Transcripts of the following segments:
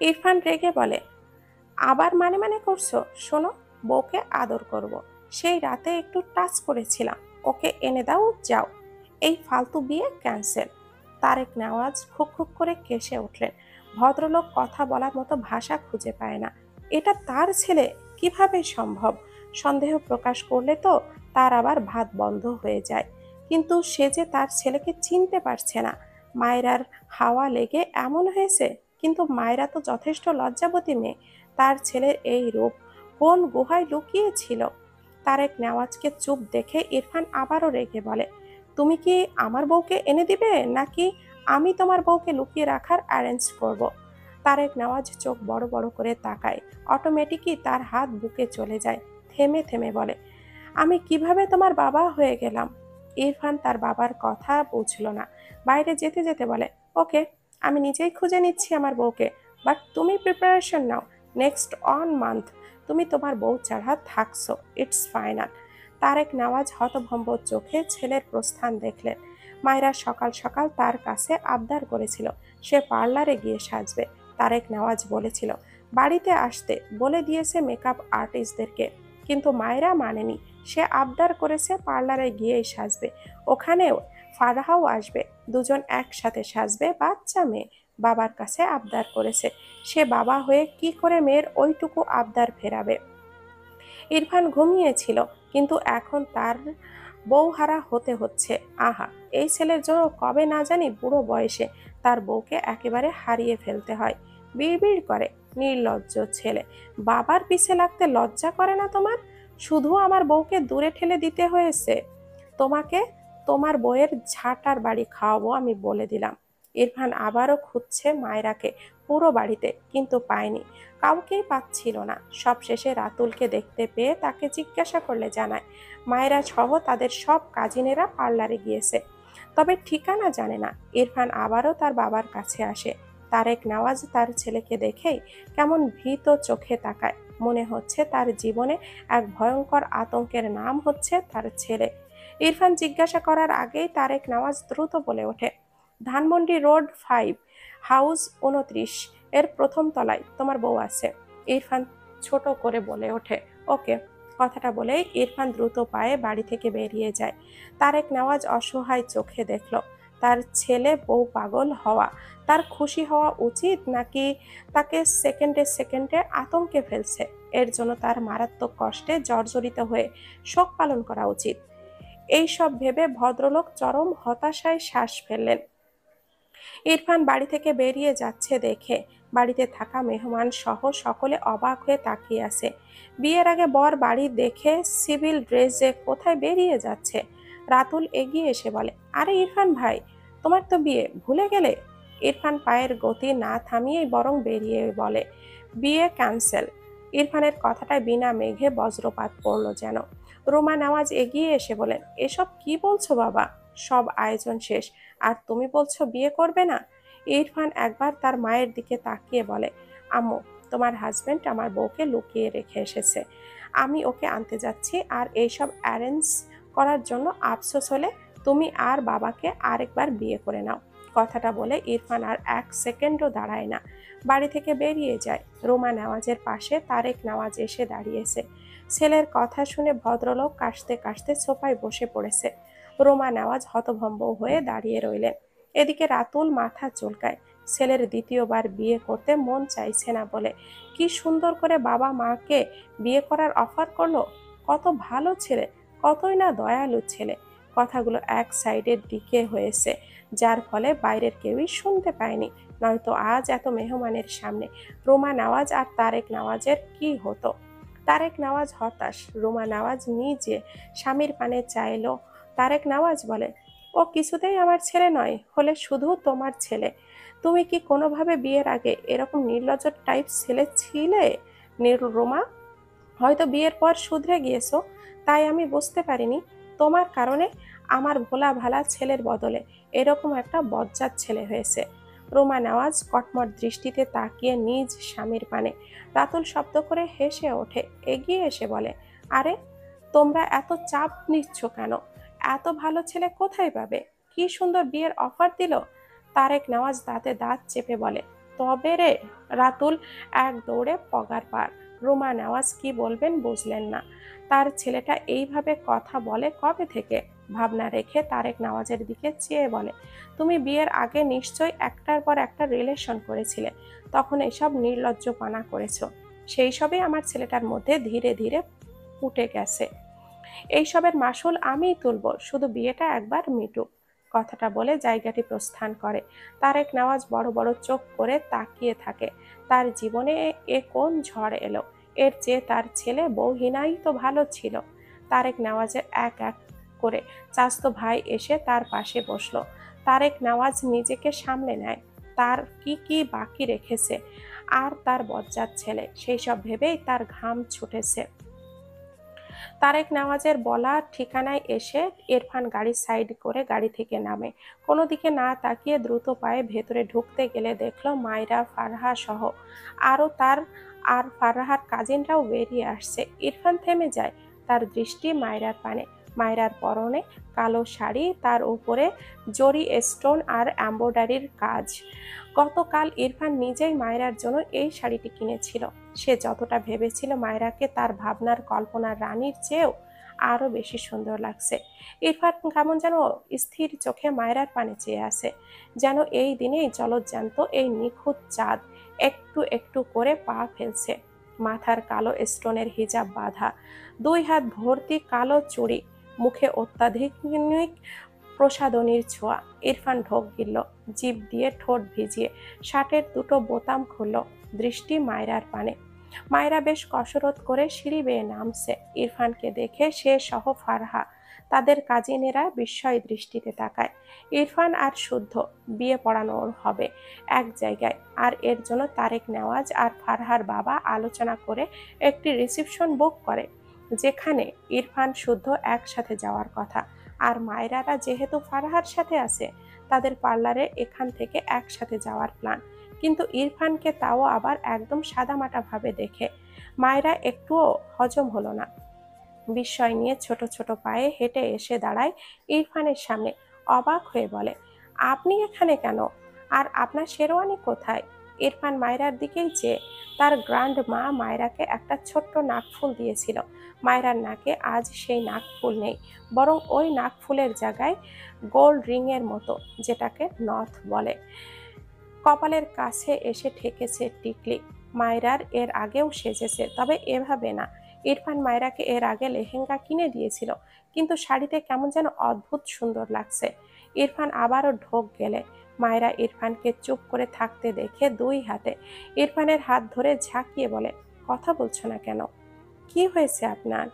ইরফান রেগে বলে, আবার মানে মানে করছো? শোনো, বউকে আদর করব। সেই রাতে একটু টাচ করেছিলাম, ওকে এনে দাও, যাও। এই ফালতু বিয়ে ক্যান্সেল। তারেক নেওয়াজ খুক খুক করে কেসে উঠলেন। ভদ্রলোক কথা বলার মতো ভাষা খুঁজে পায় না। এটা তার ছেলে, কিভাবে সম্ভব? সন্দেহ প্রকাশ করলে তো তার আবার ভাত বন্ধ হয়ে যায়। কিন্তু সে যে তার ছেলেকে চিনতে পারছে না। মায়রার হাওয়া লেগে এমন হয়েছে। কিন্তু মায়রা তো যথেষ্ট লজ্জাবতী মেয়ে। তার ছেলের এই রূপ কোন গুহায় লুকিয়ে ছিল? তারেক নেওয়াজকে চুপ দেখে ইরফান আবারও রেগে বলে, তুমি কি আমার বউকে এনে দিবে, নাকি আমি তোমার বউকে লুকিয়ে রাখার অ্যারেঞ্জ করব? তারেক নেওয়াজ চোখ বড় বড় করে তাকায়। অটোমেটিকই তার হাত বুকে চলে যায়। থেমে থেমে বলে, আমি কিভাবে তোমার বাবা হয়ে গেলাম? ইরফান তার বাবার কথা বুঝল না। বাইরে যেতে যেতে বলে, ওকে, আমি নিজেই খুঁজে নিচ্ছি আমার বউকে। বাট তুমি preparation now. Next on month তুমি তোমার বউ ছাড়া থাকছো, ইটস ফাইনাল। তারেক নেওয়াজ হতভম্ব চোখে ছেলের প্রস্থান দেখলেন। মায়েরা সকাল সকাল তার কাছে আবদার করেছিল সে পার্লারে গিয়ে সাজবে। তারেক নেওয়াজ বলেছিল বাড়িতে আসতে, বলে দিয়েছে মেকআপ আর্টিস্টদেরকে। কিন্তু মায়েরা মানেনি। সে আবদার করেছে পার্লারে গিয়েই সাজবে। ওখানেও ফারাহাও আসবে, দুজন একসাথে সাজবে, বাচ্চা মেয়ে। বাবার কাছে আবদার করেছে। সে বাবা হয়ে কি করে মেয়ের ওইটুকু আবদার ফেরাবে? ইরফান ঘুমিয়েছিল, কিন্তু এখন তার বউহারা হতে হচ্ছে। আহা, এই ছেলের জন্য কবে না জানি বুড়ো বয়সে তার বউকে একেবারে হারিয়ে ফেলতে হয়। বিড়বিড় করে, নির্লজ্জ ছেলে। বাবার পিছে লাগতে লজ্জা করে না তোমার? শুধু আমার বউকে দূরে ঠেলে দিতে হয়েছে তোমাকে। তোমার বউয়ের ঝাঁটার বাড়ি খাওয়াবো আমি বলে দিলাম। ইরফান আবারও খুঁজছে মায়রাকে পুরো বাড়িতে, কিন্তু পায়নি। কাউকেই পাচ্ছিল না। সবশেষে রাতুলকে দেখতে পেয়ে তাকে জিজ্ঞাসা করলে জানায় মায়েরা সহ তাদের সব কাজিনেরা পার্লারে গিয়েছে, তবে ঠিকানা জানে না। ইরফান আবারও তার বাবার কাছে আসে। তারেক নওয়াজ তার ছেলেকে দেখেই কেমন ভীত চোখে তাকায়। মনে হচ্ছে তার জীবনে এক ভয়ঙ্কর আতঙ্কের নাম হচ্ছে তার ছেলে। ইরফান জিজ্ঞাসা করার আগেই তারেক নওয়াজ দ্রুত বলে ওঠে, ধানমন্ডি রোড 5, হাউস 29 এর প্রথম তলায় তোমার বউ আছে। ইরফান ছোট করে বলে ওঠে, ওকে। কথাটা বলেই ইরফান দ্রুত পায়ে বাড়ি থেকে বেরিয়ে যায়। তারেক নওয়াজ অসহায় চোখে দেখল তার ছেলে বউ পাগল হওয়া তার খুশি হওয়া উচিত, নাকি তাকে সেকেন্ডে সেকেন্ডে আতঙ্কে ফেলছে? এর জন্য তার মারাত্মক কষ্টে জর্জরিত হয়ে শোক পালন করা উচিত। এই সব ভেবে ভদ্রলোক চরম হতাশায় শ্বাস ফেললেন। ইরফান বাড়ি থেকে বেরিয়ে যাচ্ছে দেখে বাড়িতে থাকা মেহমান সহ সকলে অবাক হয়ে তাকিয়ে আছে। বিয়ের আগে বর বাড়ি দেখে সিভিল ড্রেসে কোথায় বেরিয়ে যাচ্ছে। রাতুল এগিয়ে এসে বলে, আরে ইরফান ভাই, তোমার তো বিয়ে, ভুলে গেলে? ইরফান পায়ের গতি না থামিয়েই বরং বেরিয়ে বলে, বিয়ে ক্যান্সেল। ইরফানের কথাটায় বিনা মেঘে বজ্রপাত পড়ল যেন। রোমা নওয়াজ এগিয়ে এসে বলেন, এসব কি বলছো বাবা? সব আয়োজন শেষ, আর তুমি বলছো বিয়ে করবে না? ইরফান একবার তার মায়ের দিকে তাকিয়ে বলে, আম্মু, তোমার হাজবেন্ড আমার বউকে লুকিয়ে রেখে এসেছে। আমি ওকে আনতে যাচ্ছি, আর এইসব অ্যারেঞ্জ করার জন্য আফসোস হলে তুমি আর বাবাকে আরেকবার বিয়ে করে নাও। কথাটা বলে ইরফান আর এক সেকেন্ডও দাঁড়ায় না, বাড়ি থেকে বেরিয়ে যায়। রোমা নেওয়াজের পাশে তারেক নেওয়াজ এসে দাঁড়িয়েছে। ছেলের কথা শুনে ভদ্রলোক কাশতে কাশতে সোফায় বসে পড়েছে। রোমা নেওয়াজ হতভম্ব হয়ে দাঁড়িয়ে রইলেন। এদিকে রাতুল মাথা চুলকায়। ছেলের দ্বিতীয়বার বিয়ে করতে মন চাইছে না বলে কি সুন্দর করে বাবা মাকে বিয়ে করার অফার করলো। কত ভালো ছেলে, কতই না দয়ালু ছেলে। কথাগুলো এক সাইডের দিকে হয়েছে, যার ফলে বাইরের কেউই শুনতে পায়নি। নয়তো আজ এত মেহমানের সামনে রোমা নওয়াজ আর তারেক নওয়াজের কি হতো? তারেক নওয়াজ হতাশ। রোমা নওয়াজ নিজে স্বামীর পানে চাইলো। তারেক নওয়াজ বলে, ও কিছুতেই আমার ছেলে নয়, হলে শুধু তোমার ছেলে। তুমি কি কোনোভাবে বিয়ের আগে এরকম নির্লজ্জ টাইপ ছেলে ছিলে? রোমা, হয়তো বিয়ের পর শুধরে গিয়েছো, তাই আমি বুঝতে পারিনি। তোমার কারণে আমার ভোলা ভালা ছেলের বদলে এরকম একটা বজ্জাত ছেলে হয়েছে। রোমা নওয়াজ কটমট দৃষ্টিতে তাকিয়ে নিজ স্বামীর পানে। রাতুল শব্দ করে হেসে ওঠে, এগিয়ে এসে বলে, আরে, তোমরা এত চাপ নিচ্ছ কেন? এত ভালো ছেলে কোথায় পাবে? কি সুন্দর বিয়ের অফার দিল। তারেক নওয়াজ দাঁতে দাঁত চেপে বলে, তবে রে, রাতুল এক দৌড়ে পগার পার। রুমা নেওয়াজ কি বলবেন বুঝলেন না। তার ছেলেটা এইভাবে কথা বলে কবে থেকে? ভাবনা রেখে তারেক নওয়াজের দিকে চেয়ে বলে, তুমি বিয়ের আগে নিশ্চয়ই একটার পর একটা রিলেশন করেছিলে, তখন এসব নির্লজ্জপনা করেছো। সেই সবই আমার ছেলেটার মধ্যে ধীরে ধীরে ফুটে গেছে। এইসবের মাসুল আমিই তুলব, শুধু বিয়েটা একবার মিটুক। কথাটা বলে জায়গাটি প্রস্থান করে। তারেক নওয়াজ বড় বড় চোখ করে তাকিয়ে থাকে। তার জীবনে এ কোন ঝড় এলো? এর চেয়ে তার ছেলে বউহীনাই তো ভালো ছিল। তারেক নওয়াজের এক এক করে চাচাতো ভাই এসে তার পাশে বসলো। তারেক নওয়াজ নিজেকে সামলে নেয়। তার কি কি বাকি রেখেছে, আর তার বজ্জাত ছেলে, সেই সব ভেবেই তার ঘাম ছুটেছে। তারেক নওয়াজের বলা ঠিকানায় এসে ইরফান গাড়ি সাইড করে গাড়ি থেকে নামে। কোনো দিকে না তাকিয়ে দ্রুত পায়ে ভেতরে ঢুকতে গেলে দেখলো মায়রা, ফারহা সহ আরও তার আর ফারহার কাজিনরাও বেরিয়ে আসছে। ইরফান থেমে যায়, তার দৃষ্টি মায়রার পানে। মায়রার পরনে কালো শাড়ি, তার উপরে জরি স্টোন আর এমব্রয়ডারির কাজ। গতকাল ইরফান নিজেই মায়রার জন্য এই শাড়িটি কিনেছিল। সে যতটা ভেবেছিল মায়রাকে তার ভাবনার কল্পনার রানীর চেয়েও আরো বেশি সুন্দর লাগছে। ইরফান কেমন যেন স্থির চোখে মায়রার পানে চেয়ে আছে, যেন এই দিনেই জলজ্জান্ত এই নিখুঁত চাঁদ একটু একটু করে পা ফেলছে। মাথার কালো স্টোনের হিজাব বাঁধা, দুই হাত ভর্তি কালো চুড়ি, মুখে অত্যাধিক প্রসাধনীর ছোঁয়া। ইরফান ঢোক গিলল, জিভ দিয়ে ঠোঁট ভিজিয়ে শার্টের দুটো বোতাম খুলল, দৃষ্টি মায়রার পানে। মায়রা বেশ কসরত করে সিঁড়ি বেয়ে নামছে। ইরফানকে দেখে সে সহ ফারহা, তাদের কাজিনেরা বিস্ময় দৃষ্টিতে তাকায়। ইরফান আর শুদ্ধ বিয়ে পড়ানোর হবে এক জায়গায়, আর এর জন্য তারেক নেওয়াজ আর ফারহার বাবা আলোচনা করে একটি রিসিপশন বুক করে, যেখানে ইরফান শুদ্ধ একসাথে যাওয়ার কথা। আর মায়রারা যেহেতু ফারহার সাথে আছে, তাদের পার্লারে এখান থেকে একসাথে যাওয়ার প্ল্যান। কিন্তু ইরফানকে তাও আবার একদম সাদামাটা ভাবে দেখে মায়রা একটুও হজম হলো না। বিস্ময় নিয়ে ছোট ছোট পায়ে হেঁটে এসে দাঁড়ায় ইরফানের সামনে, অবাক হয়ে বলে, আপনি এখানে কেন? আর আপনার শেরওয়ানি কোথায়? ইরফান মায়রার দিকেই চেয়ে, তার গ্র্যান্ড মা মায়রাকে একটা ছোট্ট নাকফুল দিয়েছিল। মায়রার নাকে আজ সেই নাকফুল নেই, বরং ওই নাকফুলের জায়গায় গোল্ড রিংয়ের মতো, যেটাকে নথ বলে, কপালের কাছে এসে ঠেকেছে টিকলি। মায়রার এর আগেও সেজেছে, তবে এভাবে না। ইরফান মায়রাকে এর আগে লেহেঙ্গা কিনে দিয়েছিল, কিন্তু শাড়িতে কেমন যেন অদ্ভুত সুন্দর লাগছে। ইরফান আবারও ঢোক গেলে মায়রা ইরফানকে চুপ করে থাকতে দেখে দুই হাতে ইরফানের হাত ধরে ঝাঁকিয়ে বলে, কথা বলছো না কেন? কি হয়েছে আপনার?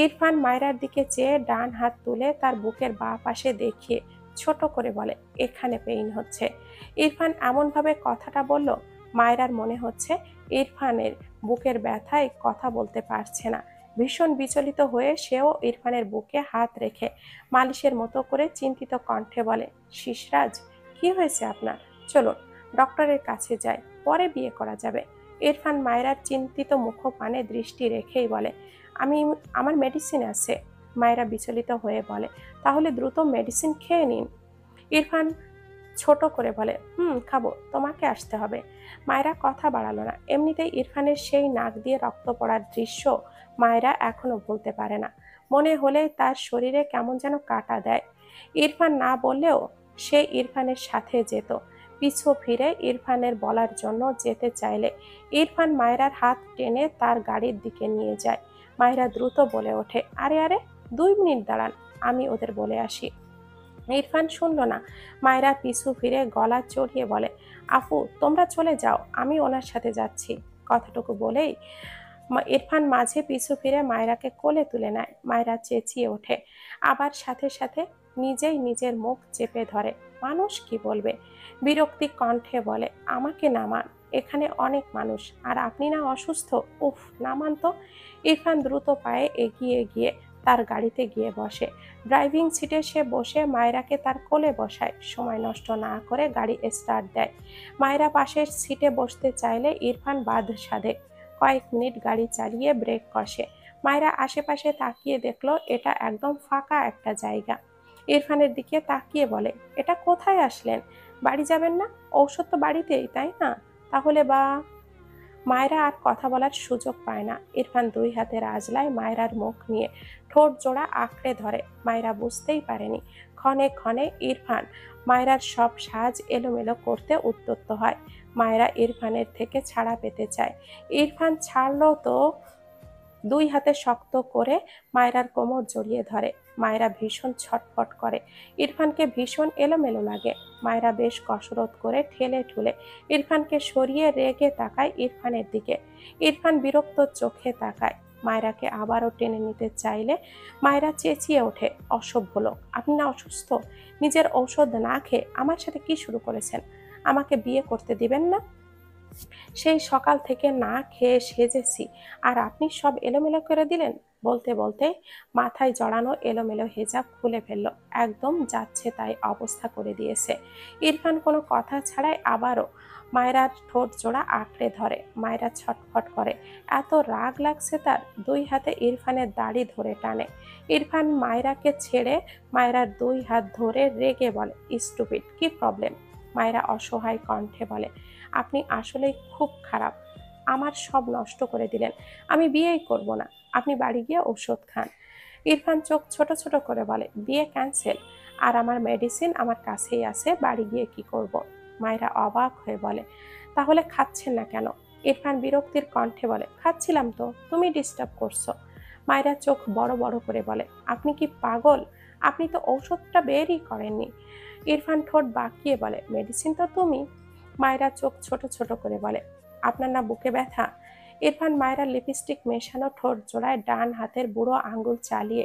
ইরফান মায়রার দিকে চেয়ে ডান হাত তুলে তার বুকের বাঁ পাশে দেখিয়ে ছোট করে বলে, এখানে পেইন হচ্ছে। ইরফান এমনভাবে কথাটা বলল, মায়রার মনে হচ্ছে ইরফানের বুকের ব্যথায় কথা বলতে পারছে না। ভীষণ বিচলিত হয়ে সেও ইরফানের বুকে হাত রেখে মালিশের মতো করে চিন্তিত কণ্ঠে বলে, শিশরাজ, কি হয়েছে আপনার? চলুন ডক্টরের কাছে যাই, পরে বিয়ে করা যাবে। ইরফান মায়রার চিন্তিত মুখপানে দৃষ্টি রেখেই বলে, আমি আমার মেডিসিন আছে। মায়েরা বিচলিত হয়ে বলে, তাহলে দ্রুত মেডিসিন খেয়ে নিন। ইরফান ছোট করে বলে, খাবো, তোমাকে আসতে হবে। মায়েরা কথা বাড়ালো না। এমনিতেই ইরফানের সেই নাক দিয়ে রক্ত পড়ার দৃশ্য মায়েরা এখনো ভুলতে পারে না। মনে হলেই তার শরীরে কেমন যেন কাটা দেয়। ইরফান না বললেও সে ইরফানের সাথে যেত। পিছু ফিরে ইরফানের বলার জন্য যেতে চাইলে ইরফান মায়রার হাত টেনে তার গাড়ির দিকে নিয়ে যায়। মায়রা দ্রুত বলে ওঠে, আরে আরে, 2 মিনিট দাঁড়ান, আমি ওদের বলে আসি। ইরফান শুনল না। মায়রা পিছু ফিরে গলা চড়িয়ে বলে, আপু তোমরা চলে যাও, আমি ওনার সাথে যাচ্ছি। কথাটুকু বলেই ইরফান মাঝে পিছু ফিরে মায়রাকে কোলে তুলে নেয়। মায়রা চেঁচিয়ে ওঠে, আবার সাথে সাথে নিজেই নিজের মুখ চেপে ধরে। মানুষ কি বলবে? বিরক্তি কণ্ঠে বলে, আমাকে নামান, এখানে অনেক মানুষ, আর আপনি না অসুস্থ? উফ, নামান তো। ইরফান দ্রুত পায়ে এগিয়ে গিয়ে তার গাড়িতে গিয়ে বসে। ড্রাইভিং সিটে সে বসে মায়রাকে তার কোলে বসায়। সময় নষ্ট না করে গাড়ি স্টার্ট দেয়। মায়রা পাশের সিটে বসতে চাইলে ইরফান বাধ সাধে। কয়েক মিনিট গাড়ি চালিয়ে ব্রেক কষে। মায়রা আশেপাশে তাকিয়ে দেখলো এটা একদম ফাঁকা একটা জায়গা। ইরফানের দিকে তাকিয়ে বলে, এটা কোথায় আসলেন? বাড়ি যাবেন না? ঔষধ তো বাড়িতেই, তাই না? তাহলে বা মায়রা আর কথা বলার সুযোগ পায় না। ইরফান দুই হাতের আজলায় মায়রার মুখ নিয়ে ঠোঁট জোড়া আঁকড়ে ধরে। মায়রা বুঝতেই পারেনি। ক্ষণে ক্ষণে ইরফান মায়রার সব সাজ এলোমেলো করতে উদ্যত হয়। মায়রা ইরফানের থেকে ছাড়া পেতে চায়। ইরফান ছাড়লো তো দুই হাতে শক্ত করে মায়রার কোমর জড়িয়ে ধরে। মায়রা ভীষণ ছটফট করে। ইরফানকে ভীষণ এলোমেলো লাগে। মায়রা বেশ কসরত করে ঠেলে ঠুলে ইরফানকে সরিয়ে রেগে তাকায় ইরফানের দিকে। ইরফান বিরক্ত চোখে তাকায়। মায়রাকে আবারও টেনে নিতে চাইলে মায়রা চেঁচিয়ে ওঠে, অসভ্য লোক, আপনি না অসুস্থ? নিজের ঔষধ না খেয়ে আমার সাথে কি শুরু করেছেন? আমাকে বিয়ে করতে দিবেন না? সেই সকাল থেকে না খেয়ে সেজেছি, আর আপনি সব এলোমেলো করে দিলেন। বলতে বলতে মাথায় জড়ানো এলোমেলো হেজাব খুলে ফেলল। একদম যাচ্ছে তাই অবস্থা করে দিয়েছে। ইরফান কোনো কথা ছাড়াই আবারও মায়রার ঠোঁট জোড়া আঁকড়ে ধরে। মায়রা ছটফট করে। এত রাগ লাগছে তার, দুই হাতে ইরফানের দাড়ি ধরে টানে। ইরফান মায়রাকে ছেড়ে মায়রার দুই হাত ধরে রেগে বলে, স্টুপিড, কি প্রবলেম? মায়রা অসহায় কণ্ঠে বলে, আপনি আসলেই খুব খারাপ, আমার সব নষ্ট করে দিলেন। আমি বিয়েই করব না, আপনি বাড়ি গিয়ে ঔষধ খান। ইরফান চোখ ছোট ছোট করে বলে, বিয়ে ক্যান্সেল, আর আমার মেডিসিন আমার কাছেই আছে, বাড়ি গিয়ে কি করব? মায়েরা অবাক হয়ে বলে, তাহলে খাচ্ছেন না কেন? ইরফান বিরক্তির কণ্ঠে বলে, খাচ্ছিলাম তো, তুমি ডিস্টার্ব করছো। মায়েরা চোখ বড় বড় করে বলে, আপনি কি পাগল? আপনি তো ঔষধটা বেরই করেননি। ইরফান ঠোঁট বাঁকিয়ে বলে, মেডিসিন তো তুমি। মায়েরা চোখ ছোট ছোট করে বলে, আপনার না বুকে ব্যথা? ইরফান মায়েরা লিপস্টিক মেশানো ঠোঁট জোড়ায় ডান হাতের বুড়ো আঙ্গুল চালিয়ে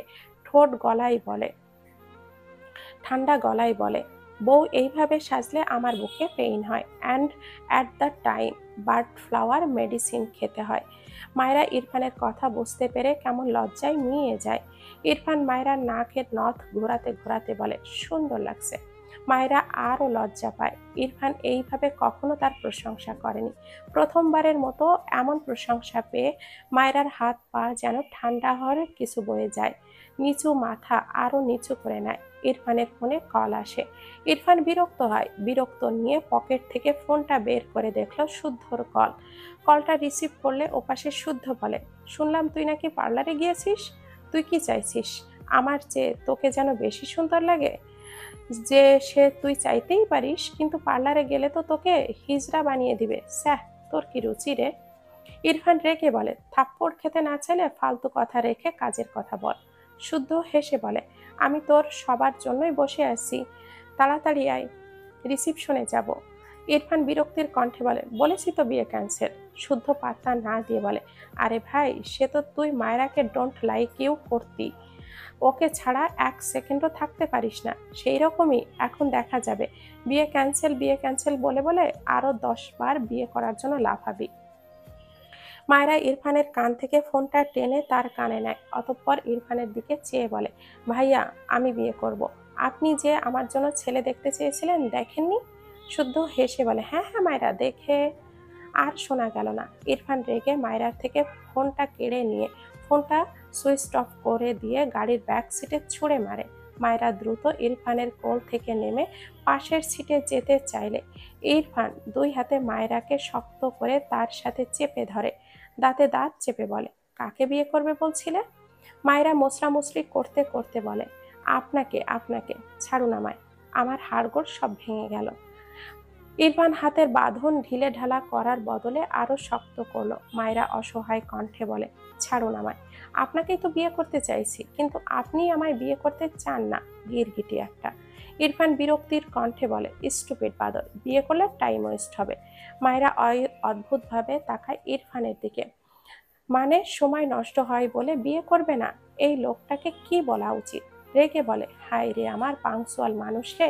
ঠান্ডা গলায় বলে, বউ এইভাবে সাজলে আমার বুকে পেইন হয়, and at the time bird flower medicine খেতে হয়। মায়েরা ইরফানের কথা বুঝতে পেরে কেমন লজ্জায় নুয়ে যায়। ইরফান মায়েরার নাকের নথ ঘোরাতে ঘোরাতে বলে, সুন্দর লাগছে। মায়েরা আরও লজ্জা পায়। ইরফান এইভাবে কখনো তার প্রশংসা করেনি। প্রথমবারের মতো এমন প্রশংসা পেয়ে মায়েরার হাত পা যেন ঠান্ডা হওয়ার কিছু বয়ে যায়। নিচু মাথা আরো নিচু করে নেয়। ইরফানের ফোনে কল আসে। ইরফান বিরক্ত হয়। বিরক্ত নিয়ে পকেট থেকে ফোনটা বের করে দেখলো শুদ্ধর কল। কলটা রিসিভ করলে ওপাশে শুদ্ধ বলে, শুনলাম তুই নাকি পার্লারে গিয়েছিস। তুই কি চাইছিস? আমার চেয়ে তোকে যেন বেশি সুন্দর লাগে? যে সে তুই চাইতেই পারিস, কিন্তু পার্লারে গেলে তো তোকে হিজড়া বানিয়ে দিবে। স্যাহ, তোর কি রুচি রে? ইরফান রেগে বলে, থাপ্পড় খেতে না চাইলে ফালতু কথা রেখে কাজের কথা বল। শুদ্ধ হেসে বলে, আমি তোর সবার জন্যই বসে আছি, তাড়াতাড়ি আয়, রিসিপশনে যাব। ইরফান বিরক্তির কণ্ঠে বলে, বলেছি তো বিয়ে ক্যান্সেল। শুদ্ধ পাত্তা না দিয়ে বলে, আরে ভাই, সে তো তুই মায়রাকে ডোন্ট লাইক ইউ করতি, ওকে ছাড়া এক সেকেন্ডও থাকতে পারিস না, সেই রকমই এখন দেখা যাবে। বিয়ে ক্যান্সেল বিয়ে ক্যান্সেল বলে বলে আরো 10 বার বিয়ে করার জন্য লাফাবি। মায়েরা ইরফানের কান থেকে ফোনটা টেনে তার কানে নেয়। অতঃপর ইরফানের দিকে চেয়ে বলে, ভাইয়া, আমি বিয়ে করব। আপনি যে আমার জন্য ছেলে দেখতে চেয়েছিলেন, দেখেননি? শুদ্ধ হেসে বলে, হ্যাঁ হ্যাঁ মায়েরা, দেখে। আর শোনা গেল না। ইরফান রেগে মায়েরার থেকে ফোনটা কেড়ে নিয়ে ফোনটা সুইচ অফ করে দিয়ে গাড়ির ব্যাক সিটে ছুঁড়ে মারে। মায়েরা দ্রুত ইরফানের কোল থেকে নেমে পাশের সিটে যেতে চাইলে ইরফান দুই হাতে মায়েরাকে শক্ত করে তার সাথে চেপে ধরে। দাঁতে দাঁত চেপে বলে, কাকে বিয়ে করবে বলছিলে? মায়েরা মোছড়ামুছড়ি করতে করতে বলে, আপনাকে আপনাকে ছাড়ুন আমায়, আমার হাড়গোড় সব ভেঙে গেল। ইরফান হাতের বাঁধন ঢিলে ঢালা করার বদলে আরো শক্ত করলো। মায়েরা অসহায় কণ্ঠে বলে, ছাড়ুন আমায়, আপনাকেই তো বিয়ে করতে চাইছি, কিন্তু আপনি আমায় বিয়ে করতে চান না, গিরগিটি একটা। ইরফান বিরক্তির কণ্ঠে বলে, স্টুপিড বাদর, বিয়ে করলে টাইম ওয়েস্ট হবে। মায়েরা অদ্ভুতভাবে তাকায় ইরফানের দিকে। মানে সময় নষ্ট হয় বলে বিয়ে করবে না? এই লোকটাকে কি বলা উচিত? রেগে বলে, হায় রে আমার পাংচুয়াল মানুষ রে,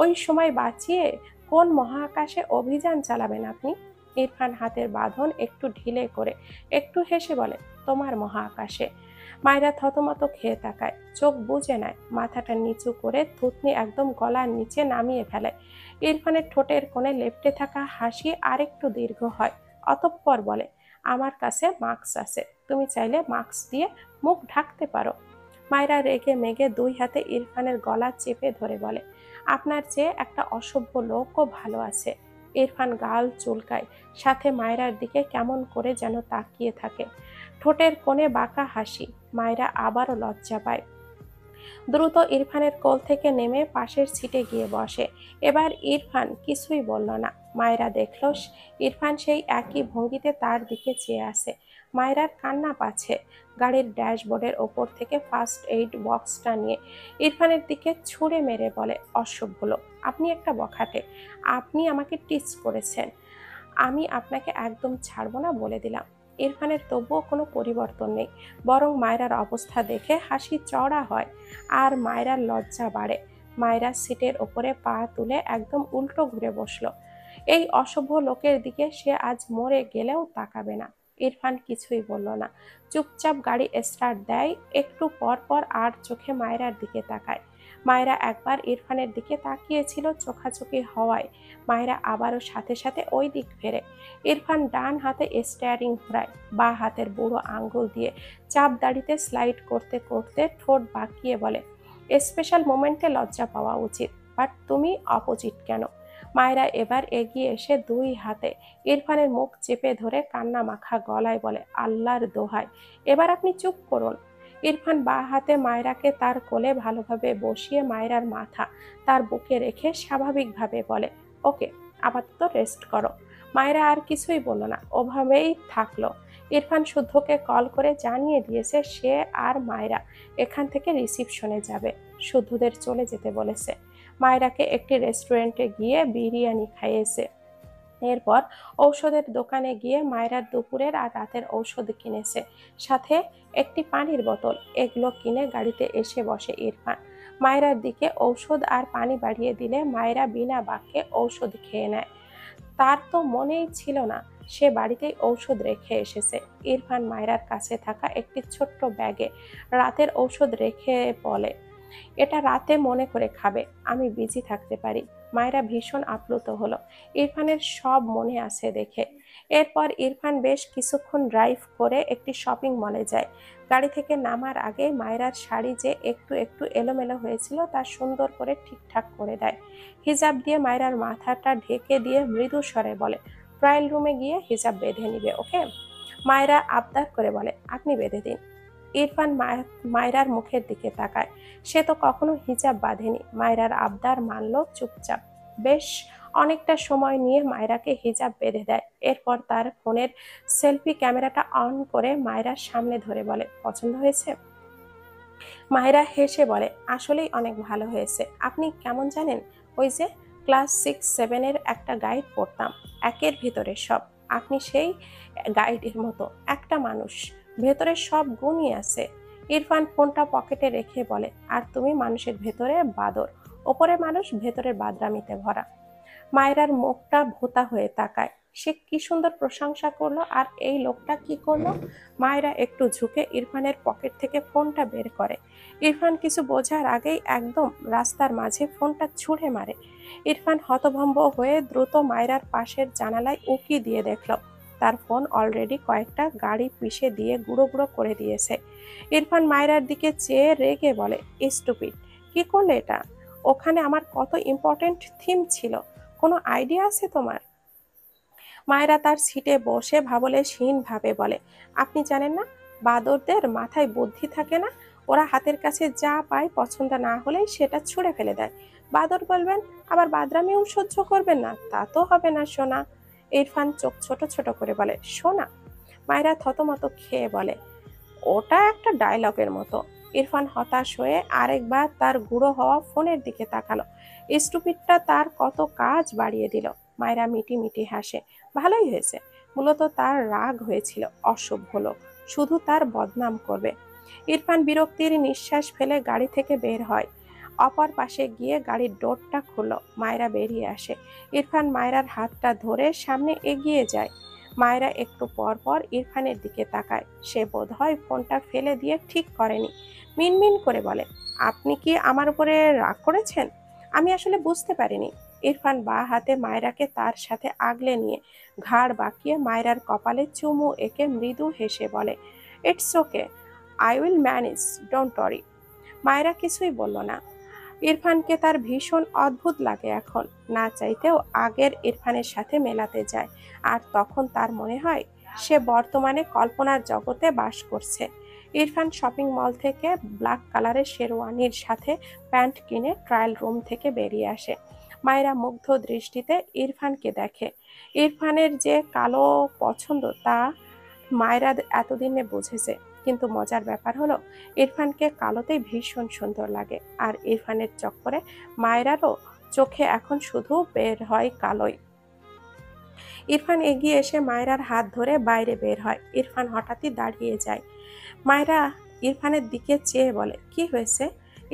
ওই সময় বাঁচিয়ে কোন মহাকাশে অভিযান চালাবেন আপনি? ইরফান হাতের বাঁধন একটু ঢিলে করে একটু হেসে বলে, তোমার মহাকাশে। মায়েরা থতমত খেয়ে তাকায়, চোখ বুজে নেয়, মাথাটা নিচু করে থুতনি একদম গলার নিচে নামিয়ে ফেলে। ইরফানের ঠোঁটের কোণে লেপ্টে থাকা হাসি আরেকটু দীর্ঘ হয়। অতঃপর বলে, আমার কাছে মাস্ক আছে, তুমি চাইলে মাস্ক দিয়ে মুখ ঢাকতে পারো। মায়েরা রেগে মেগে দুই হাতে ইরফানের গলা চেপে ধরে বলে, আপনার চেয়ে একটা অসভ্য লোকও ভালো আছে। ইরফান গাল চুলকায়, সাথে মায়রার দিকে কেমন করে যেন তাকিয়ে থাকে। ঠোঁটের কোণে বাঁকা হাসি। মায়রা আবারও লজ্জা পায়। দ্রুত ইরফানের কোল থেকে নেমে পাশের সিটে গিয়ে বসে। এবার ইরফান কিছুই বলল না। মায়রা দেখল ইরফান সেই একই ভঙ্গিতে তার দিকে চেয়ে আছে। মায়রার কান্না পাচ্ছে। গাড়ির ড্যাশবোর্ডের ওপর থেকে ফার্স্ট এইড বক্সটা নিয়ে ইরফানের দিকে ছুঁড়ে মেরে বলে, অসভ্য লোক, আপনি একটা বখাটে, আপনি আমাকে টিচ করেছেন, আমি আপনাকে একদম ছাড়বো না বলে দিলাম। ইরফানের তবুও কোনো পরিবর্তন নেই, বরং মায়রার অবস্থা দেখে হাসি চড়া হয় আর মায়রার লজ্জা বাড়ে। মায়রা সিটের ওপরে পা তুলে একদম উল্টো ঘুরে বসলো। এই অসভ্য লোকের দিকে সে আজ মরে গেলেও তাকাবে না। ইরফান কিছুই বলল না, চুপচাপ গাড়ি স্টার্ট দেয়। একটু পর পর আর চোখে মায়রার দিকে তাকায়। মায়রা একবার ইরফানের দিকে তাকিয়েছিল, চোখাচোখি হওয়ায় মায়রা আবারও সাথে সাথে ওই দিক ফেরে। ইরফান ডান হাতে স্টিয়ারিং ঘোরায়, বা হাতের বুড়ো আঙ্গুল দিয়ে চাপ দাড়িতে স্লাইড করতে করতে ঠোঁট বাঁকিয়ে বলে, স্পেশাল মোমেন্টে লজ্জা পাওয়া উচিত, বাট তুমি অপোজিট কেন? মায়রা এবার এগিয়ে এসে দুই হাতে ইরফানের মুখ চেপে ধরে কান্না মাখা গলায় বলে, আল্লাহর দোহাই, এবার আপনি চুপ করুন। ইরফান বাঁ হাতে মায়রাকে তার কোলে ভালোভাবে বসিয়ে মায়রার মাথা তার বুকে রেখে স্বাভাবিকভাবে বলে, ওকে, আপাতত রেস্ট করো। মায়রা আর কিছুই বলল না, ওভাবেই থাকলো। ইরফান শুদ্ধকে কল করে জানিয়ে দিয়েছে সে আর মায়রা এখান থেকে রিসিপশনে যাবে, শুদ্ধদের চলে যেতে বলেছে। মায়রাকে একটি রেস্টুরেন্টে গিয়ে বিরিয়ানি খাইয়েছে। এরপর ঔষধের দোকানে গিয়ে মায়রার দুপুরের আর রাতের ঔষধ কিনেছে, সাথে একটি পানির বোতল। এগুলো কিনে গাড়িতে এসে বসে ইরফান। মায়রার দিকে ঔষধ আর পানি বাড়িয়ে দিলে মায়রা বিনা বাক্যে ঔষধ খেয়ে নেয়। তার তো মনেই ছিল না সে বাড়িতেই ঔষধ রেখে এসেছে। ইরফান মায়রার কাছে থাকা একটি ছোট্ট ব্যাগে রাতের ঔষধ রেখে বলে, এটা রাতে মনে করে খাবে, আমি বিজি থাকতে পারি। মায়রা ভীষণ আপ্লুত হলো ইরফানের সব মনে আছে দেখে। এরপর ইরফান বেশ কিছুক্ষণ ড্রাইভ করে একটি শপিং মলে যায়। গাড়ি থেকে নামার আগে মায়রার শাড়ি যে একটু একটু এলোমেলো হয়েছিল তা সুন্দর করে ঠিকঠাক করে দেয়। হিজাব দিয়ে মায়রার মাথাটা ঢেকে দিয়ে মৃদু স্বরে বলে, ট্রায়াল রুমে গিয়ে হিজাব বেঁধে নিবে, ওকে? মায়রা আবদার করে বলে, আপনি বেঁধে দিন। ইরফান মায়রার মুখের দিকে তাকায়। সে তো কখনো হিজাব বাঁধেনি। মায়রার আবদার মানল চুপচাপ। বেশ অনেকটা সময় নিয়ে মায়রাকে হিজাব বেঁধে দেয়। এরপর তার ফোনের সেলফি ক্যামেরাটা অন করে মায়রার সামনে ধরে বলে, পছন্দ হয়েছে? মায়রা হেসে বলে, আসলেই অনেক ভালো হয়েছে। আপনি কেমন জানেন, ওই যে ক্লাস 6-7-এর একটা গাইড পড়তাম, একের ভিতরে সব, আপনি সেই গাইডের মতো একটা মানুষ, ভেতরে সব গুণই আছে। ইরফান ফোনটা পকেটে রেখে বলে, আর তুমি মানুষের ভেতরে বাদর, ওপরে মানুষ, ভেতরের বাদরামিতে ভরা। মায়রার মুখটা ভোঁতা হয়ে তাকায়। সে কি সুন্দর প্রশংসা করলো, আর এই লোকটা কি করলো? মায়রা একটু ঝুঁকে ইরফানের পকেট থেকে ফোনটা বের করে। ইরফান কিছু বোঝার আগেই একদম রাস্তার মাঝে ফোনটা ছুঁড়ে মারে। ইরফান হতভম্ব হয়ে দ্রুত মায়রার পাশের জানালায় উঁকি দিয়ে দেখল তার ফোন অলরেডি কয়েকটা গাড়ি পিষে দিয়ে গুঁড়ো গুঁড়ো করে দিয়েছে। ইরফান মায়রার দিকে চেয়ে রেগে বলে, স্টুপিড, কি করলে এটা? ওখানে আমার কত ইম্পর্টেন্ট থিম ছিল, কোনো আইডিয়া আছে তোমার? মায়েরা তার সিটে বসে ভাবলেশহীন ভাবে বলে, আপনি জানেন না, বাঁদরদের মাথায় বুদ্ধি থাকে না, ওরা হাতের কাছে যা পায় পছন্দ না হলেই সেটা ছুঁড়ে ফেলে দেয়। বাঁদর বলবেন, আবার বাদরামিও সহ্য করবেন না, তা তো হবে না সোনা। ইরফান চোখ ছোট ছোট করে বলে, সোনা? মায়েরা থতমত খেয়ে বলে, ওটা একটা ডায়লগের মতো। ইরফান হতাশ হয়ে আরেকবার তার গুঁড়ো হওয়া ফোনের দিকে তাকালো। স্টুপিডটা তার কত কাজ বাড়িয়ে দিল। মায়েরা মিটি মিটি হাসে, ভালোই হয়েছে। মূলত তার রাগ হয়েছিল, অসভ্য লোক, শুধু তার বদনাম করবে। ইরফান বিরক্তির নিঃশ্বাস ফেলে গাড়ি থেকে বের হয়। অপর পাশে গিয়ে গাড়ির ডোরটা খুলল। মায়েরা বেরিয়ে আসে। ইরফান মায়েরার হাতটা ধরে সামনে এগিয়ে যায়। মায়েরা একটু পর পর ইরফানের দিকে তাকায়। সে বোধহয় ফোনটা ফেলে দিয়ে ঠিক করেনি। মিনমিন করে বলে, আপনি কি আমার উপরে রাগ করেছেন? আমি আসলে বুঝতে পারিনি। ইরফান বাঁ হাতে মায়রাকে তার সাথে আগলে নিয়ে ঘাড় বাঁকিয়ে মায়রার কপালে চুমু এঁকে মৃদু হেসে বলে, it's okay, I will manage, don't worry. Myra কিছুই বলল না। ইরফানকে তার ভীষণ অদ্ভুত লাগে এখন, না চাইতেও আগের ইরফানের সাথে মেলাতে যায়। আর তখন তার মনে হয় সে বর্তমানে কল্পনার জগতে বাস করছে। ইরফান শপিং মল থেকে ব্ল্যাক কালারের শেরওয়ানির সাথে প্যান্ট কিনে ট্রায়াল রুম থেকে বেরিয়ে আসে। মায়েরা মুগ্ধ দৃষ্টিতে ইরফানকে দেখে। ইরফানের যে কালো পছন্দ তা মায়েরা এতদিনে বুঝেছে। কিন্তু মজার ব্যাপার হলো, ইরফানকে কালোতেই ভীষণ সুন্দর লাগে, আর ইরফানের চক্করে মায়েরারও চোখে এখন শুধু বের হয় কালোই। ইরফান এগিয়ে এসে মায়েরার হাত ধরে বাইরে বের হয়। ইরফান হঠাৎই দাঁড়িয়ে যায়। মায়েরা ইরফানের দিকে চেয়ে বলে, কি হয়েছে?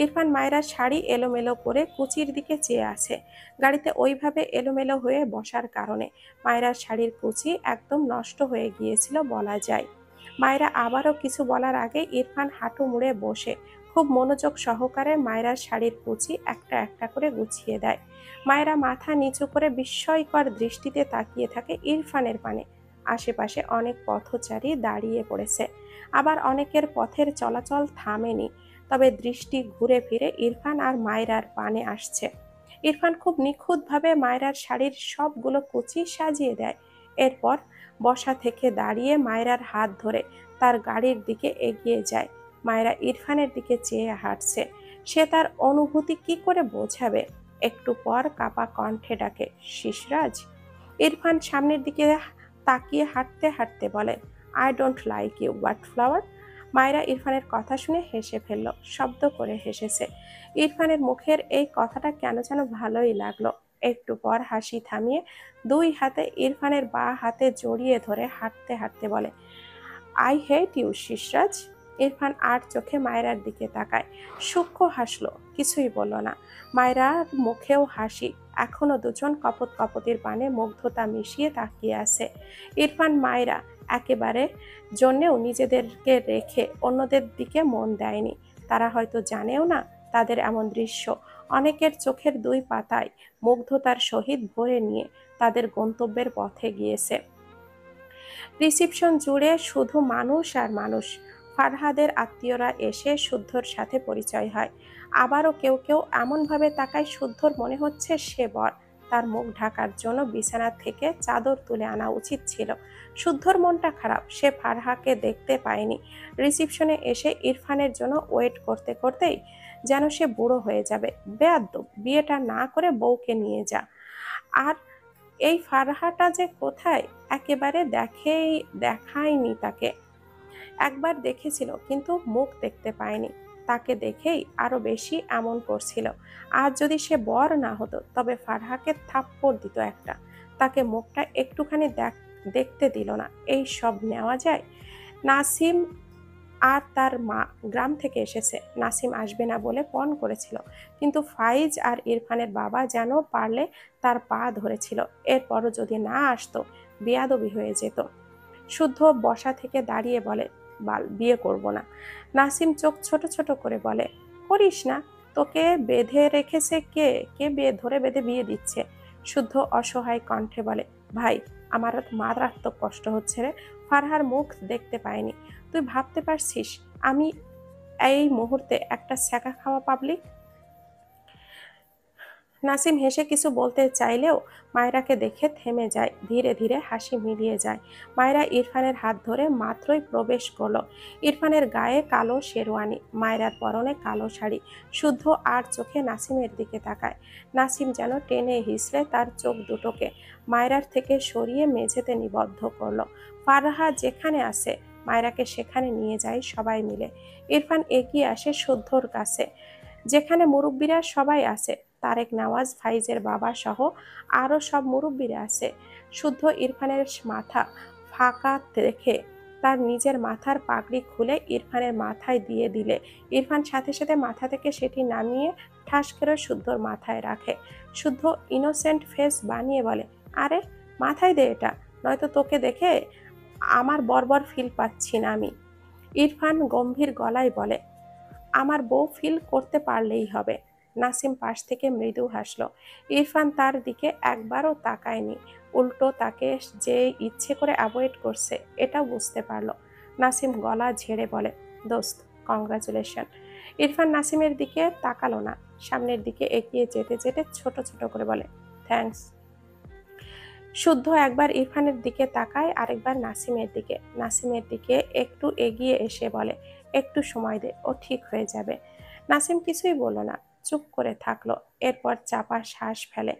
ইরফান মায়েরার শাড়ি এলোমেলো করে কুচির দিকে চেয়ে আছে। গাড়িতে ওইভাবে এলোমেলো হয়ে বসার কারণে মায়েরার শাড়ির কুচি একদম নষ্ট হয়ে গিয়েছিল বলা যায়। মায়েরা আবারও কিছু বলার আগে ইরফান হাঁটু মুড়ে বসে খুব মনোযোগ সহকারে মায়েরার শাড়ির কুচি একটা একটা করে গুছিয়ে দেয়। মায়েরা মাথা নিচু করে বিস্ময়কর দৃষ্টিতে তাকিয়ে থাকে ইরফানের পানে। আশেপাশে অনেক পথচারী দাঁড়িয়ে পড়েছে, আবার অনেকের পথের চলাচল থামেনি। তবে দৃষ্টি ঘুরে ফিরে ইরফান আর মায়রার পানে আসছে। ইরফান খুব নিখুঁতভাবে মায়রার শাড়ির সবগুলো কুচি সাজিয়ে দেয়। এরপর বসা থেকে দাঁড়িয়ে মায়রার হাত ধরে তার গাড়ির দিকে এগিয়ে যায়। মায়রা ইরফানের দিকে চেয়ে হাঁটছে। সে তার অনুভূতি কি করে বোঝাবে? একটু পর কাপা কণ্ঠে ডাকে, শিশরাজ। ইরফান সামনের দিকে তাকিয়ে হাঁটতে হাঁটতে বলে, I don't like you but flower. মায়েরা ইরফানের কথা শুনে হেসে ফেলল, শব্দ করে হেসেছে। ইরফানের মুখের এই কথাটা কেন যেন ভালোই লাগলো। একটু পর হাসি থামিয়ে দুই হাতে ইরফানের বাঁ হাতে জড়িয়ে ধরে হাঁটতে হাঁটতে বলে, আই হেট ইউ শিশরাজ। ইরফান আর চোখে মায়রার দিকে তাকায়, সূক্ষ্ম হাসলো, কিছুই বলল না। মায়রার মুখেও হাসি। এখনো দুজন কপত কপতির পানে মুগ্ধতা মিশিয়ে তাকিয়ে আছে। ইরফান মায়রা একেবারে জন্যেও নিজেদেরকে রেখে অন্যদের দিকে মন দেয়নি। তারা হয়তো জানেও না তাদের এমন দৃশ্য অনেকের চোখের দুই পাতায় মুগ্ধতার সহিত ভরে নিয়ে তাদের গন্তব্যের পথে গিয়েছে। রিসিপশন জুড়ে শুধু মানুষ আর মানুষ। ফারহাদের আত্মীয়রা এসে শুদ্ধর সাথে পরিচয় হয়। আবারও কেউ কেউ এমনভাবে তাকায় শুদ্ধর মনে হচ্ছে সে বর। তার মুখ ঢাকার জন্য বিছানা থেকে চাদর তুলে আনা উচিত ছিল। শুদ্ধর মনটা খারাপ, সে ফারহাকে দেখতে পায়নি। রিসিপশনে এসে ইরফানের জন্য ওয়েট করতে করতেই যেন সে বুড়ো হয়ে যাবে। বেয়াদ্দব, বিয়েটা না করে বউকে নিয়ে যা। আর এই ফারহাটা যে কোথায়, একেবারে দেখায়নি তাকে। একবার দেখেছিল কিন্তু মুখ দেখতে পায়নি। তাকে দেখেই আরো বেশি এমন করছিল। আর যদি সে বর না হতো তবে ফারহাকে থাপ্পড় দিত একটা। তাকে মুখটা একটুখানি দেখতে দিল না। এই সব নেওয়া যায়? নাসিম আর তার মা গ্রাম থেকে এসেছে। নাসিম আসবে না বলে পণ করেছিল, কিন্তু ফাইজ আর ইরফানের বাবা যেন পারলে তার পা ধরেছিল। এরপরও যদি না আসতো বেয়াদবি হয়ে যেত। শুদ্ধ বসা থেকে দাঁড়িয়ে বলে, বাল, বিয়ে করব না। নাসিম চোখ ছোট ছোট করে বলে, করিস না। তোকে বেঁধে রেখেছে কে? কে ধরে বেঁধে বিয়ে দিচ্ছে? শুদ্ধ অসহায় কণ্ঠে বলে, ভাই, আমার মারাত্মক কষ্ট হচ্ছে রে। ফারহার মুখ দেখতে পাইনি। তুই ভাবতে পারছিস আমি এই মুহূর্তে একটা ছ্যাঁকা খাওয়া পাবলিক? নাসিম হেসে কিছু বলতে চাইলেও মায়রাকে দেখে থেমে যায়, ধীরে ধীরে হাসি মিলিয়ে যায়। মায়রা ইরফানের হাত ধরে মাত্রই প্রবেশ করলো। ইরফানের গায়ে কালো শেরওয়ানি, মায়রার পরনে কালো শাড়ি। শুদ্ধ আর চোখে নাসিমের দিকে তাকায়। নাসিম যেন টেনে হিঁচড়ে তার চোখ দুটোকে মায়রার থেকে সরিয়ে মেঝেতে নিবদ্ধ করলো। ফারহা যেখানে আছে মায়রাকে সেখানে নিয়ে যায় সবাই মিলে। ইরফান এগিয়ে আসে শুদ্ধর কাছে, যেখানে মুরব্বীরা সবাই আছে। তারেক, নওয়াজ, ফাইজের বাবা সহ আরও সব মুরব্বীরা আছে। শুদ্ধ ইরফানের মাথা ফাঁকা দেখে তার নিজের মাথার পাগড়ি খুলে ইরফানের মাথায় দিয়ে দিলে ইরফান সাথে সাথে মাথা থেকে সেটি নামিয়ে ঠাস করে শুদ্ধর মাথায় রাখে। শুদ্ধ ইনোসেন্ট ফেস বানিয়ে বলে, আরে মাথায় দে এটা, নয়তো তোকে দেখে আমার বর্বর ফিল পাচ্ছি না আমি। ইরফান গম্ভীর গলায় বলে, আমার বউ ফিল করতে পারলেই হবে। নাসিম পাশ থেকে মৃদু হাসলো। ইরফান তার দিকে একবারও তাকায়নি, উল্টো তাকে যে ইচ্ছে করে অ্যাভয়েড করছে এটাও বুঝতে পারলো। নাসিম গলা ঝেড়ে বলে, দোস্ত, কংগ্রাচুলেশন। ইরফান নাসিমের দিকে তাকালো না, সামনের দিকে এগিয়ে যেতে যেতে ছোট ছোট করে বলে, থ্যাঙ্কস। শুদ্ধ একবার ইরফানের দিকে তাকায়, আরেকবার নাসিমের দিকে। নাসিমের দিকে একটু এগিয়ে এসে বলে, একটু সময় দে, ও ঠিক হয়ে যাবে। নাসিম কিছুই বলল না, চুপ করে থাকলো। এরপর চাপা শ্বাস ফেলে।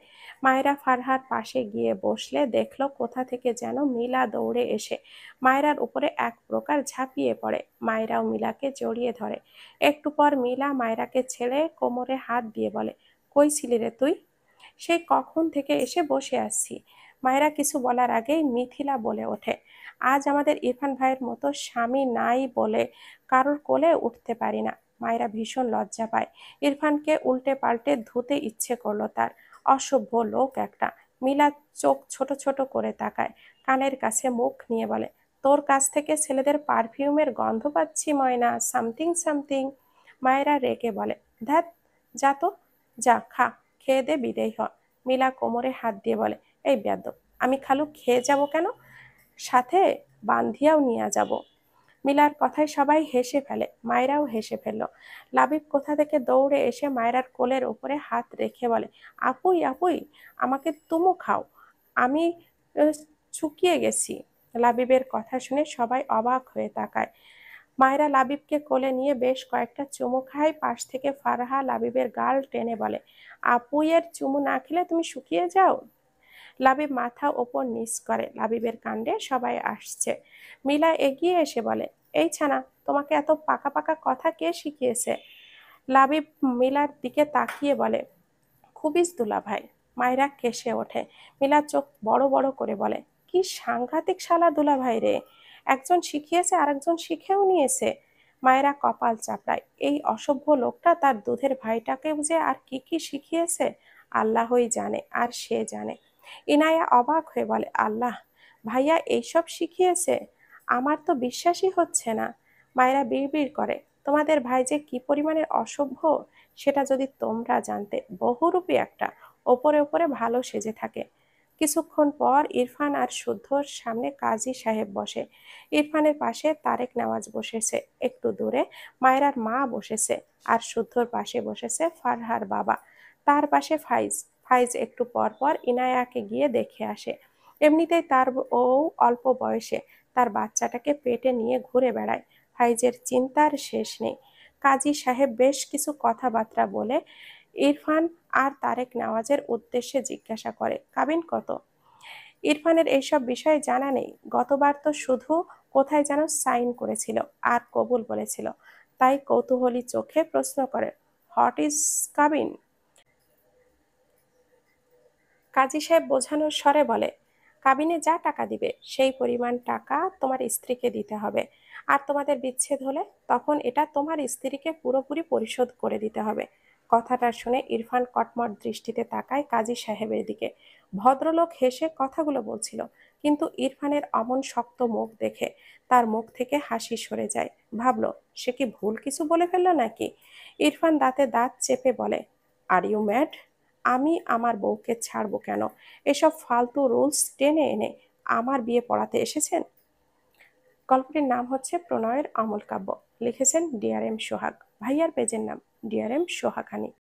মায়েরা ফারহার পাশে গিয়ে বসলে দেখলো কোথা থেকে যেন মিলা দৌড়ে এসে মায়েরার উপরে এক প্রকার ঝাঁপিয়ে পড়ে। মায়েরাও মিলাকে জড়িয়ে ধরে। একটু পর মিলা মায়েরাকে ছেড়ে কোমরে হাত দিয়ে বলে, কই ছিলি রে তুই? সেই কখন থেকে এসে বসে আছি। মায়েরা কিছু বলার আগেই মিথিলা বলে ওঠে, আজ আমাদের ইরফান ভাইয়ের মতো স্বামী নাই বলে কারোর কোলে উঠতে পারি না। মায়েরা ভীষণ লজ্জা পায়। ইরফানকে উল্টে পাল্টে ধুতে ইচ্ছে করলো তার। অসভ্য লোক একটা। মিলা চোখ ছোট ছোট করে তাকায়, কানের কাছে মুখ নিয়ে বলে, তোর কাছ থেকে ছেলেদের পারফিউমের গন্ধ পাচ্ছি ময়না, সামথিং সামথিং। মায়েরা রেগে বলে, ধ্যাত, যা তো, যা খা, খেয়ে দে বিদেয় হ। মিলা কোমরে হাত দিয়ে বলে, এই বেয়াদব, আমি খালু খেয়ে যাব কেন, সাথে বান্ধিয়াও নিয়ে যাব। মিলার কথায় সবাই হেসে ফেলে, মায়েরাও হেসে ফেলল। লাবিব কোথা থেকে দৌড়ে এসে মায়েরার কোলের ওপরে হাত রেখে বলে, আপুই আপুই, আমাকে তুমু খাও, আমি আহ, শুকিয়ে গেছি। লাবিবের কথা শুনে সবাই অবাক হয়ে তাকায়। মায়েরা লাবিবকে কোলে নিয়ে বেশ কয়েকটা চুমু খায়। পাশ থেকে ফারহা লাবিবের গাল টেনে বলে, আপুইয়ের চুমু না খেলে তুমি শুকিয়ে যাও। লাবিব মাথা ওপর নিচ করে। লাবিবের কাণ্ডে সবাই আসছে। মিলা এগিয়ে এসে বলে, এই ছানা, তোমাকে এত পাকা পাকা কথা কে শিখিয়েছে? লাবিব মিলার দিকে তাকিয়ে বলে, খুবিস দুলাভাই। মায়েরা কেসে ওঠে। মিলা চোখ বড় বড় করে বলে, কি সাংঘাতিক শালা দুলাভাই রে, একজন শিখিয়েছে আরেকজন শিখেও নিয়েছে। মায়েরা কপাল চাপড়ায়। এই অসভ্য লোকটা তার দুধের ভাইটাকেও যে আর কি কি শিখিয়েছে আল্লাহই জানে, আর সে জানে। ইনায়া অবাক হয়ে বলে, আল্লাহ, ভাইয়া এইসব শিখিয়েছে? আমার তো বিশ্বাসই হচ্ছে না। মায়েরা বিড়বিড় করে, তোমাদের ভাই যে কি পরিমাণের অসভ্য সেটা যদি তোমরা জানতে। বহুরূপী একটা, ওপরে ওপরে ভালো সেজে থাকে। কিছুক্ষণ পর ইরফান আর শুদ্ধর সামনে কাজী সাহেব বসে। ইরফানের পাশে তারেক নেওয়াজ বসেছে। একটু দূরে মায়েরার মা বসেছে, আর শুদ্ধর পাশে বসেছে ফারহার বাবা। তার পাশে ফাইজ। ফাইজ একটু পর পর ইনায়াকে গিয়ে দেখে আসে। এমনিতেই তার বউ অল্প বয়সে তার বাচ্চাটাকে পেটে নিয়ে ঘুরে বেড়ায়। ফাইজের চিন্তার শেষ নেই। কাজী সাহেব বেশ কিছু কথাবার্তা বলে ইরফান আর তারেক নেওয়াজের উদ্দেশ্যে জিজ্ঞাসা করে, কাবিন কত? ইরফানের এইসব বিষয়ে জানা নেই। গতবার তো শুধু কোথায় যেন সাইন করেছিল আর কবুল বলেছিল। তাই কৌতূহলী চোখে প্রশ্ন করে, হোয়াট ইজ কাবিন? কাজী সাহেব বোঝানোর স্বরে বলে, কাবিনে যা টাকা দিবে সেই পরিমাণ টাকা তোমার স্ত্রীকে দিতে হবে। আর তোমাদের বিচ্ছেদ হলে তখন এটা তোমার স্ত্রীকে পুরোপুরি পরিশোধ করে দিতে হবে। কথাটা শুনে ইরফান কটমট দৃষ্টিতে তাকায় কাজী সাহেবের দিকে। ভদ্রলোক হেসে কথাগুলো বলছিল, কিন্তু ইরফানের অমন শক্ত মুখ দেখে তার মুখ থেকে হাসি সরে যায়। ভাবলো, সে কি ভুল কিছু বলে ফেললো নাকি? ইরফান দাঁতে দাঁত চেপে বলে, আর ইউ ম্যাড? আমি আমার বউকে ছাড়বো কেন? এসব ফালতু রুলস টেনে এনে আমার বিয়ে পড়াতে এসেছেন? গল্পটির নাম হচ্ছে প্রণয়ের অমল কাব্য। লিখেছেন ডিআরএম সোহাগ। ভাইয়ার পেজের নাম ডিআরএম সোহাগানি।